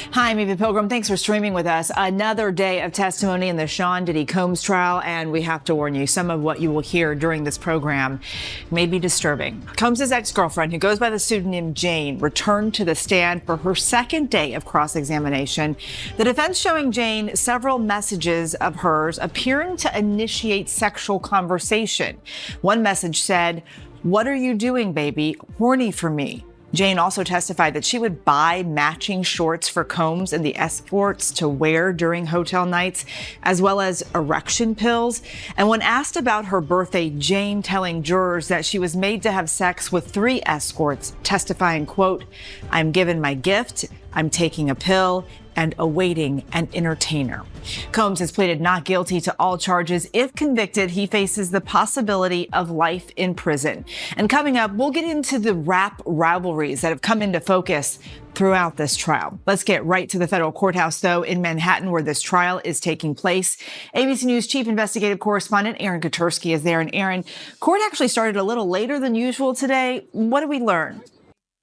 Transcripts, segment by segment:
Hi, I'm Eva Pilgrim. Thanks for streaming with us. Another day of testimony in the Sean Diddy Combs trial, and we have to warn you, some of what you will hear during this program may be disturbing. Combs' ex-girlfriend, who goes by the pseudonym Jane, returned to the stand for her second day of cross-examination. The defense showing Jane several messages of hers appearing to initiate sexual conversation. One message said, "What are you doing, baby? Horny for me." Jane also testified that she would buy matching shorts for Combs and the escorts to wear during hotel nights, as well as erection pills. And when asked about her birthday, Jane telling jurors that she was made to have sex with 3 escorts, testifying, quote, "I'm given my gift, I'm taking a pill, and awaiting an entertainer." Combs has pleaded not guilty to all charges. If convicted, he faces the possibility of life in prison. And coming up, we'll get into the rap rivalries that have come into focus throughout this trial. Let's get right to the federal courthouse, though, in Manhattan, where this trial is taking place. ABC News chief investigative correspondent Aaron Katersky is there. And Aaron, court actually started a little later than usual today. What did we learn?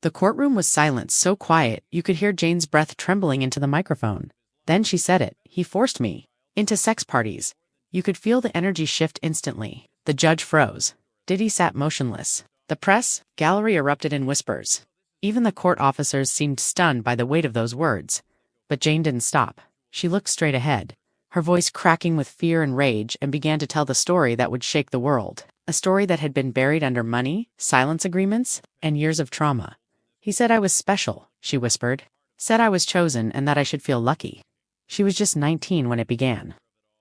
The courtroom was silent, so quiet you could hear Jane's breath trembling into the microphone. Then she said it. "He forced me into sex parties." You could feel the energy shift instantly. The judge froze. Diddy sat motionless. The press gallery erupted in whispers. Even the court officers seemed stunned by the weight of those words. But Jane didn't stop. She looked straight ahead, her voice cracking with fear and rage, and began to tell the story that would shake the world. A story that had been buried under money, silence agreements, and years of trauma. "He said I was special," she whispered. "Said I was chosen and that I should feel lucky." She was just 19 when it began.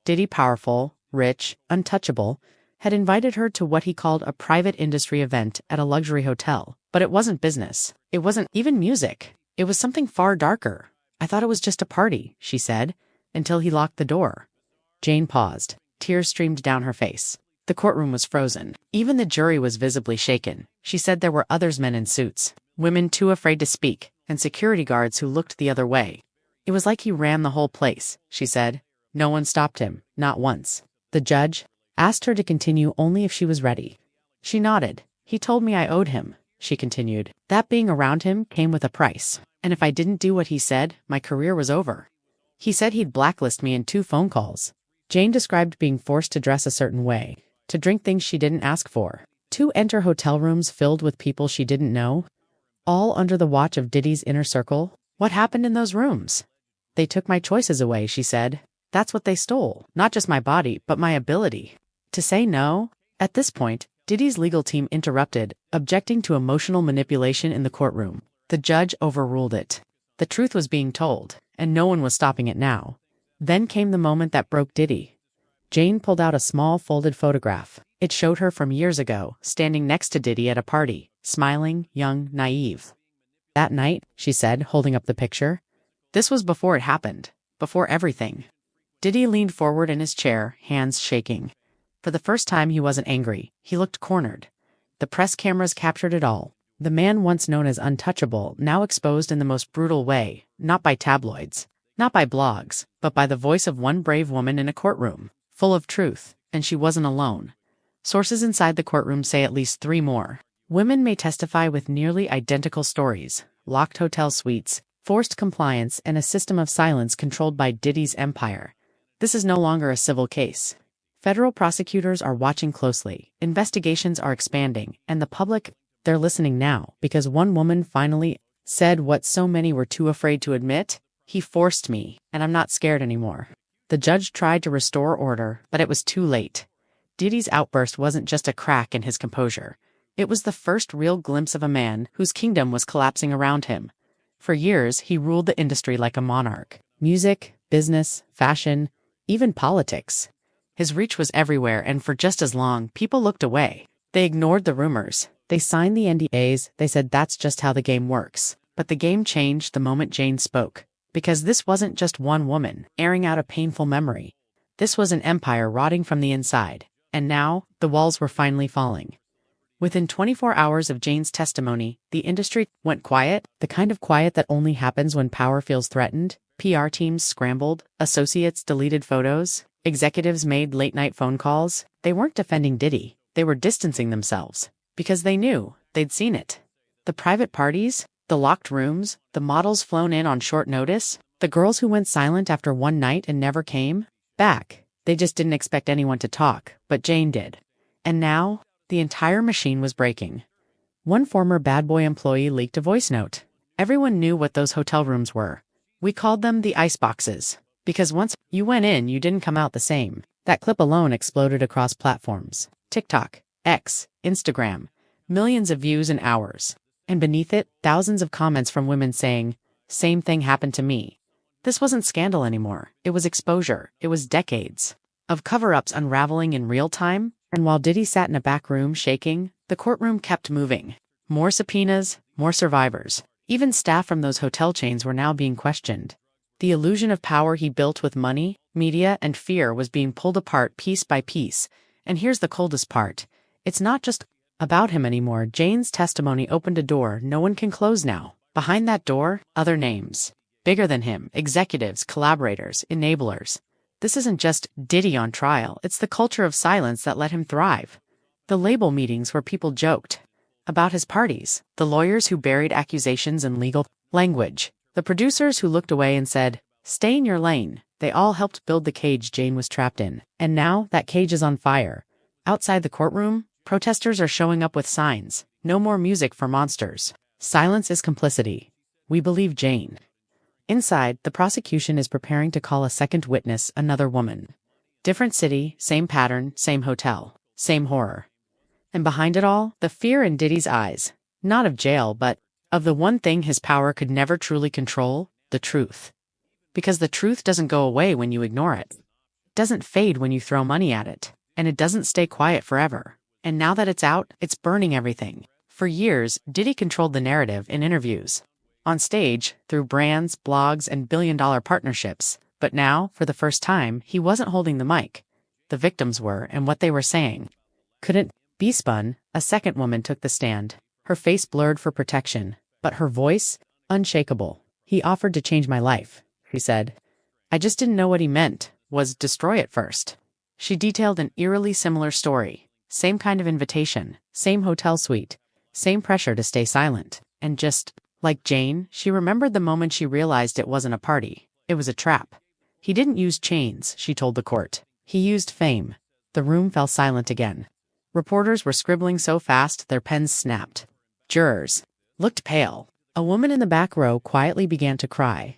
Diddy, powerful, rich, untouchable, had invited her to what he called a private industry event at a luxury hotel. But it wasn't business. It wasn't even music. It was something far darker. "I thought it was just a party," she said, until he locked the door. Jane paused. Tears streamed down her face. The courtroom was frozen. Even the jury was visibly shaken. She said there were others, men in suits, women too afraid to speak, and security guards who looked the other way. "It was like he ran the whole place," she said. "No one stopped him, not once." The judge asked her to continue only if she was ready. She nodded. "He told me I owed him," she continued. "That being around him came with a price. And if I didn't do what he said, my career was over. He said he'd blacklist me in 2 phone calls." Jane described being forced to dress a certain way, to drink things she didn't ask for, to enter hotel rooms filled with people she didn't know, all under the watch of Diddy's inner circle. "What happened in those rooms?" "They took my choices away," she said. "That's what they stole. Not just my body, but my ability to say no." At this point, Diddy's legal team interrupted, objecting to emotional manipulation in the courtroom. The judge overruled it. The truth was being told, and no one was stopping it now. Then came the moment that broke Diddy. Jane pulled out a small folded photograph. It showed her from years ago, standing next to Diddy at a party, smiling, young, naive. "That night," she said, holding up the picture. "This was before it happened, before everything." Diddy leaned forward in his chair, hands shaking. For the first time, he wasn't angry. He looked cornered. The press cameras captured it all. The man once known as untouchable, now exposed in the most brutal way, not by tabloids, not by blogs, but by the voice of one brave woman in a courtroom, full of truth, and she wasn't alone. Sources inside the courtroom say at least 3 more. Women may testify with nearly identical stories: locked hotel suites, forced compliance, and a system of silence controlled by Diddy's empire. This is no longer a civil case. Federal prosecutors are watching closely, investigations are expanding, and the public, they're listening now, because one woman finally said what so many were too afraid to admit: "He forced me, and I'm not scared anymore." The judge tried to restore order, but it was too late. Diddy's outburst wasn't just a crack in his composure. It was the first real glimpse of a man whose kingdom was collapsing around him. For years, he ruled the industry like a monarch. Music, business, fashion, even politics. His reach was everywhere, and for just as long, people looked away. They ignored the rumors. They signed the NDAs. They said that's just how the game works. But the game changed the moment Jane spoke. Because this wasn't just one woman airing out a painful memory. This was an empire rotting from the inside. And now, the walls were finally falling. Within 24 hours of Jane's testimony, the industry went quiet, the kind of quiet that only happens when power feels threatened. PR teams scrambled, associates deleted photos, executives made late-night phone calls. They weren't defending Diddy. They were distancing themselves. Because they knew. They'd seen it. The private parties, the locked rooms, the models flown in on short notice. The girls who went silent after one night and never came back. They just didn't expect anyone to talk, but Jane did. And now, the entire machine was breaking. One former bad boy employee leaked a voice note. Everyone knew what those hotel rooms were. We called them the ice boxes, because once you went in, you didn't come out the same. That clip alone exploded across platforms. TikTok, X, Instagram, millions of views in hours. And beneath it, thousands of comments from women saying, "Same thing happened to me." This wasn't scandal anymore. It was exposure. It was decades of cover-ups unraveling in real time. And while Diddy sat in a back room shaking, the courtroom kept moving. More subpoenas, more survivors. Even staff from those hotel chains were now being questioned. The illusion of power he built with money, media, and fear was being pulled apart piece by piece. And here's the coldest part. It's not just about him anymore. Jane's testimony opened a door no one can close now. Behind that door, other names. Bigger than him, executives, collaborators, enablers. This isn't just Diddy on trial, it's the culture of silence that let him thrive. The label meetings where people joked about his parties, the lawyers who buried accusations in legal language, the producers who looked away and said, "Stay in your lane." They all helped build the cage Jane was trapped in. And now that cage is on fire. Outside the courtroom, protesters are showing up with signs. No more music for monsters. Silence is complicity. We believe Jane. Inside, the prosecution is preparing to call a second witness, another woman. Different city, same pattern, same hotel, same horror. And behind it all, the fear in Diddy's eyes. Not of jail, but of the one thing his power could never truly control, the truth. Because the truth doesn't go away when you ignore it. It doesn't fade when you throw money at it. And it doesn't stay quiet forever. And now that it's out, it's burning everything. For years, Diddy controlled the narrative in interviews. On stage, through brands, blogs, and billion-dollar partnerships. But now, for the first time, he wasn't holding the mic. The victims were, and what they were saying couldn't be spun. A second woman took the stand. Her face blurred for protection, but her voice, unshakable. "He offered to change my life," she said. "I just didn't know what he meant was destroy it first." She detailed an eerily similar story. Same kind of invitation, same hotel suite, same pressure to stay silent. And just like Jane, she remembered the moment she realized it wasn't a party. It was a trap. He didn't use chains, she told the court. He used fame. The room fell silent again. Reporters were scribbling so fast their pens snapped. Jurors looked pale. A woman in the back row quietly began to cry.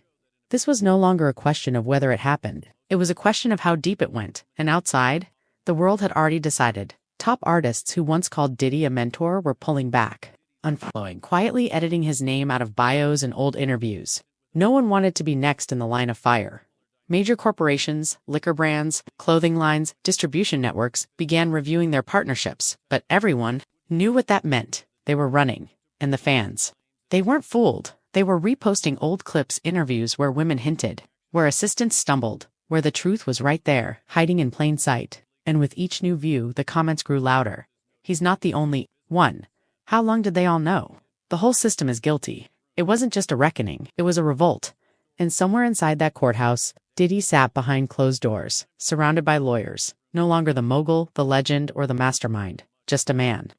This was no longer a question of whether it happened. It was a question of how deep it went. And outside, the world had already decided. Top artists who once called Diddy a mentor were pulling back. Unfollowing, quietly editing his name out of bios and old interviews. No one wanted to be next in the line of fire. Major corporations, liquor brands, clothing lines, distribution networks began reviewing their partnerships, but everyone knew what that meant. They were running. And the fans. They weren't fooled. They were reposting old clips, interviews where women hinted, where assistants stumbled, where the truth was right there, hiding in plain sight. And with each new view, the comments grew louder. "He's not the only one." How long did they all know? The whole system is guilty. It wasn't just a reckoning, it was a revolt. And somewhere inside that courthouse, Diddy sat behind closed doors, surrounded by lawyers. No longer the mogul, the legend, or the mastermind. Just a man.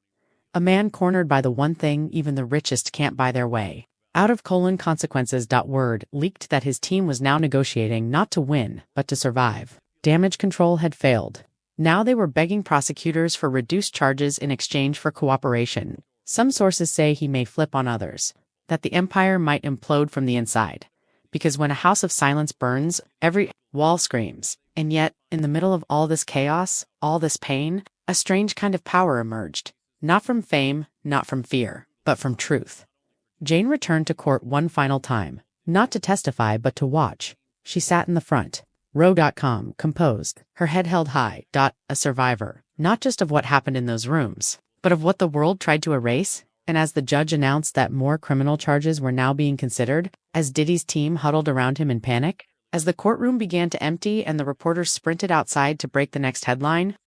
A man cornered by the one thing even the richest can't buy their way. Out of consequences. Word leaked that his team was now negotiating not to win, but to survive. Damage control had failed. Now they were begging prosecutors for reduced charges in exchange for cooperation. Some sources say he may flip on others, that the empire might implode from the inside. Because when a house of silence burns, every wall screams. And yet, in the middle of all this chaos, all this pain, a strange kind of power emerged. Not from fame, not from fear, but from truth. Jane returned to court one final time, not to testify but to watch. She sat in the front, row.com, composed, her head held high, a survivor, not just of what happened in those rooms, but of what the world tried to erase. And as the judge announced that more criminal charges were now being considered, as Diddy's team huddled around him in panic, as the courtroom began to empty and the reporters sprinted outside to break the next headline,